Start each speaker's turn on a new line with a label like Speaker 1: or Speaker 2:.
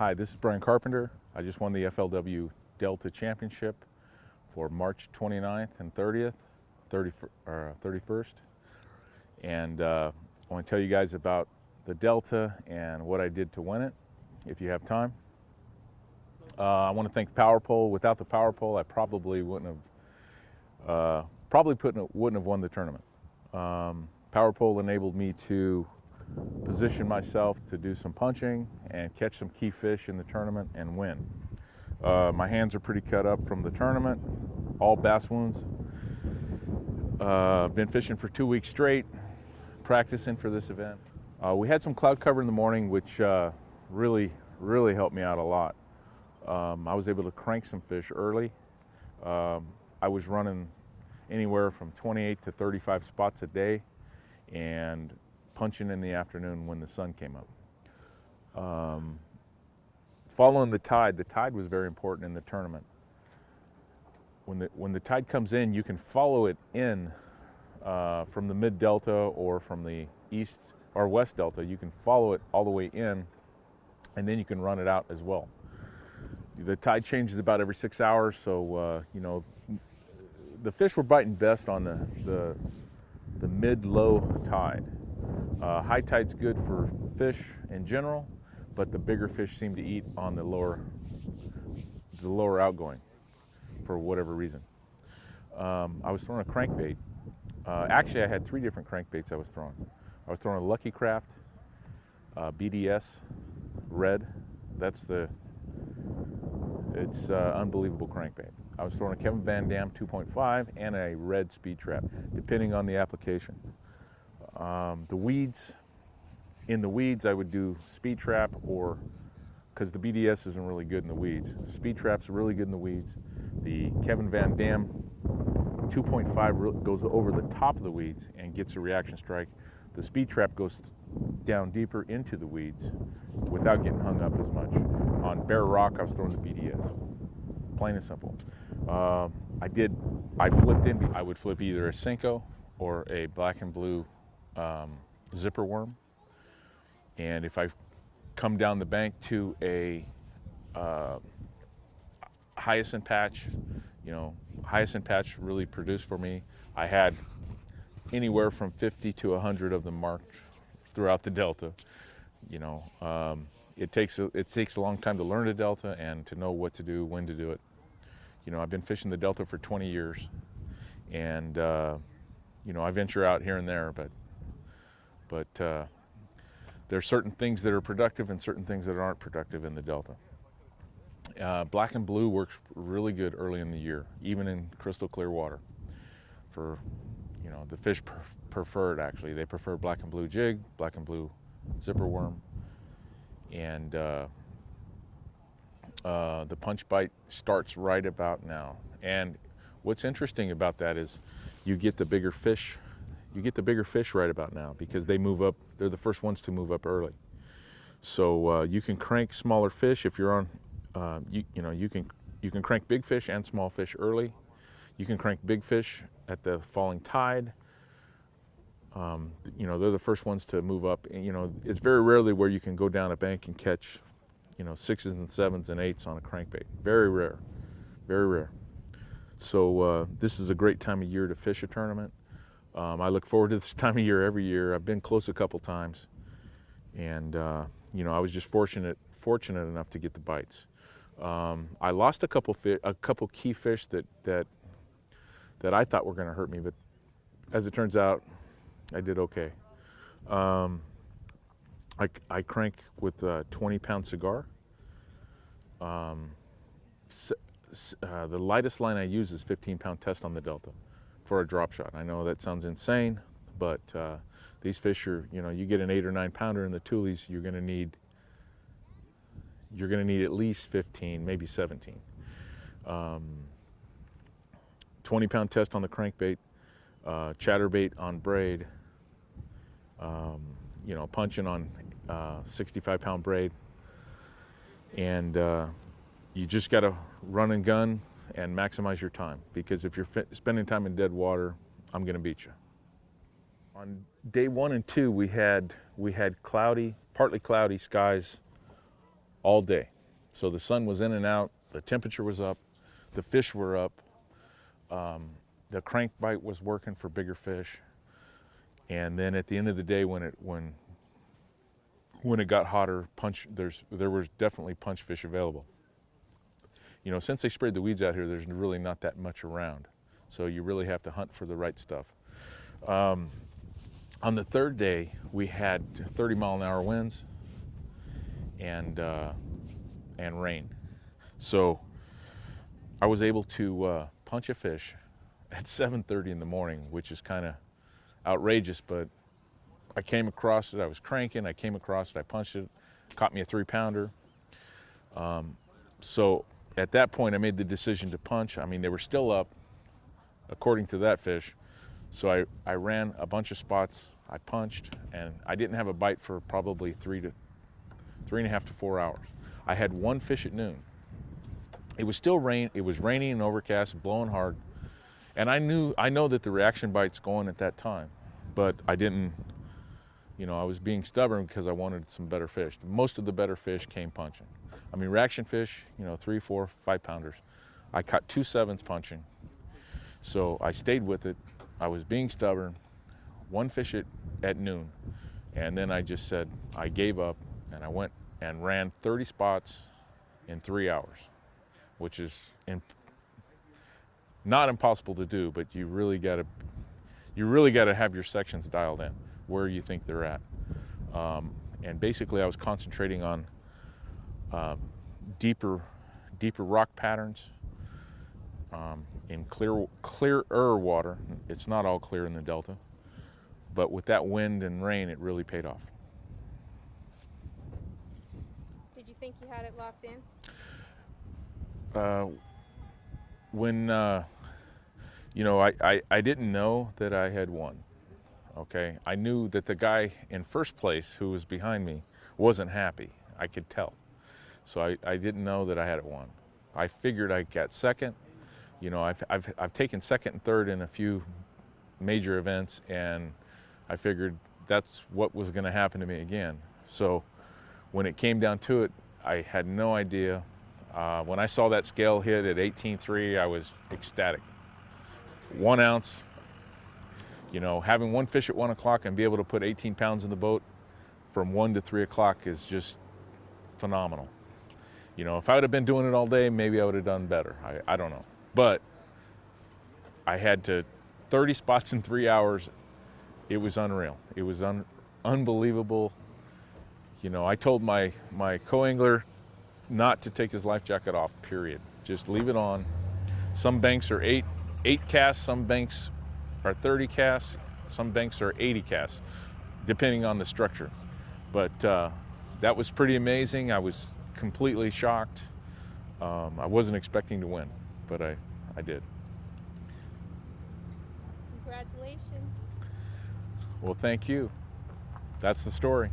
Speaker 1: Hi, this is Brian Carpenter. I just won the FLW Delta Championship for March 29th and 31st. And I want to tell you guys about the Delta and what I did to win it, if you have time. I want to thank Power Pole. Without the Power Pole, I probably wouldn't have won the tournament. Power Pole enabled me to position myself to do some punching and catch some key fish in the tournament and win. My hands are pretty cut up from the tournament, all bass wounds. Been fishing for 2 weeks straight, practicing for this event. We had some cloud cover in the morning, which really helped me out a lot. I was able to crank some fish early. I was running anywhere from 28 to 35 spots a day and punching in the afternoon when the sun came up. Following the tide was very important in the tournament. When the tide comes in, you can follow it in from the mid delta or from the east or west delta. You can follow it all the way in, and then you can run it out as well. The tide changes about every 6 hours, so you know, the fish were biting best on the mid-low tide. High tide's good for fish in general, but the bigger fish seem to eat on the lower outgoing for whatever reason. I was throwing a crankbait. Actually, I had 3 different crankbaits I was throwing. I was throwing a Lucky Craft, BDS, red. It's unbelievable crankbait. I was throwing a Kevin Van Dam 2.5 and a red speed trap, depending on the application. In the weeds, I would do speed trap, or because the BDS isn't really good in the weeds. Speed trap's really good in the weeds. The Kevin Van Dam 2.5 goes over the top of the weeds and gets a reaction strike. The speed trap goes down deeper into the weeds without getting hung up as much. On bare rock, I was throwing the BDS, plain and simple. I flipped in. I would flip either a Senko or a black and blue zipper worm. And if I come down the bank to a hyacinth patch, you know, hyacinth patch really produced for me. I had anywhere from 50 to 100 of them marked throughout the Delta. You know, it takes a long time to learn a Delta and to know what to do, when to do it. You know, I've been fishing the Delta for 20 years, and you know, I venture out here and there, but there are certain things that are productive and certain things that aren't productive in the Delta. Black and blue works really good early in the year, even in crystal clear water. For, you know, the fish prefer it, actually. They prefer black and blue jig, black and blue zipper worm, and the punch bite starts right about now. And what's interesting about that is you get the bigger fish. You get the bigger fish right about now because they move up. They're the first ones to move up early. So you can crank smaller fish if you're on. You know, you can crank big fish and small fish early. You can crank big fish at the falling tide. You know, they're the first ones to move up. And, you know, it's very rarely where you can go down a bank and catch, you know, 6s and 7s and 8s on a crankbait. Very rare, very rare. So this is a great time of year to fish a tournament. I look forward to this time of year every year. I've been close a couple times, and you know, I was just fortunate enough to get the bites. I lost a couple key fish that I thought were going to hurt me, but as it turns out, I did okay. I crank with a 20-pound cigar. The lightest line I use is 15-pound test on the Delta for a drop shot. I know that sounds insane, but these fish are, you know, you get an 8 or 9 pounder in the Toolies, you're going to need at least 15, maybe 17. 20-pound test on the crankbait, chatterbait on braid, you know, punching on 65-pound braid, and you just got to run and gun and maximize your time, because if you're spending time in dead water, I'm going to beat you. On day 1 and 2, we had cloudy, partly cloudy skies all day. So the sun was in and out, the temperature was up, the fish were up, the crankbait was working for bigger fish. And then at the end of the day, when it got hotter, there was definitely punch fish available. You know, since they sprayed the weeds out here, there's really not that much around. So you really have to hunt for the right stuff. On the third day, we had 30-mile-an-hour winds and rain. So I was able to punch a fish at 7:30 in the morning, which is kind of outrageous, but I came across it, I was cranking, I came across it, I punched it, caught me a 3-pounder. So at that point, I made the decision to punch. I mean, they were still up, according to that fish. So I ran a bunch of spots, I punched, and I didn't have a bite for probably 3.5 to 4 hours. I had one fish at noon. It was still it was rainy and overcast, blowing hard. And I know that the reaction bite's going at that time, but I didn't, you know, I was being stubborn because I wanted some better fish. Most of the better fish came punching. I mean, reaction fish, you know, 3, 4, 5-pounders. I caught 2 7s punching. So I stayed with it. I was being stubborn, one fish at noon. And then I just said, I gave up, and I went and ran 30 spots in 3 hours, which is not impossible to do, but you really got to have your sections dialed in where you think they're at. And basically, I was concentrating on deeper rock patterns in clearer water. It's not all clear in the Delta, but with that wind and rain, it really paid off.
Speaker 2: Did you think you had it locked in?
Speaker 1: When you know, I didn't know that I had won. Okay, I knew that the guy in first place who was behind me wasn't happy. I could tell. So I didn't know that I had it won. I figured I got second. You know, I've taken second and third in a few major events, and I figured that's what was going to happen to me again. So when it came down to it, I had no idea. When I saw that scale hit at 18.3, I was ecstatic. 1 ounce, you know, having one fish at 1 o'clock and be able to put 18 pounds in the boat from 1 to 3 o'clock is just phenomenal. You know, if I would have been doing it all day, maybe I would have done better. I don't know. But I had 30 spots in 3 hours. It was unreal. It was unbelievable. You know, I told my co-angler not to take his life jacket off, period. Just leave it on. Some banks are 8 casts, some banks are 30 casts, some banks are 80 casts, depending on the structure. But that was pretty amazing. I was completely shocked. I wasn't expecting to win, but I did.
Speaker 2: Congratulations.
Speaker 1: Well, thank you. That's the story.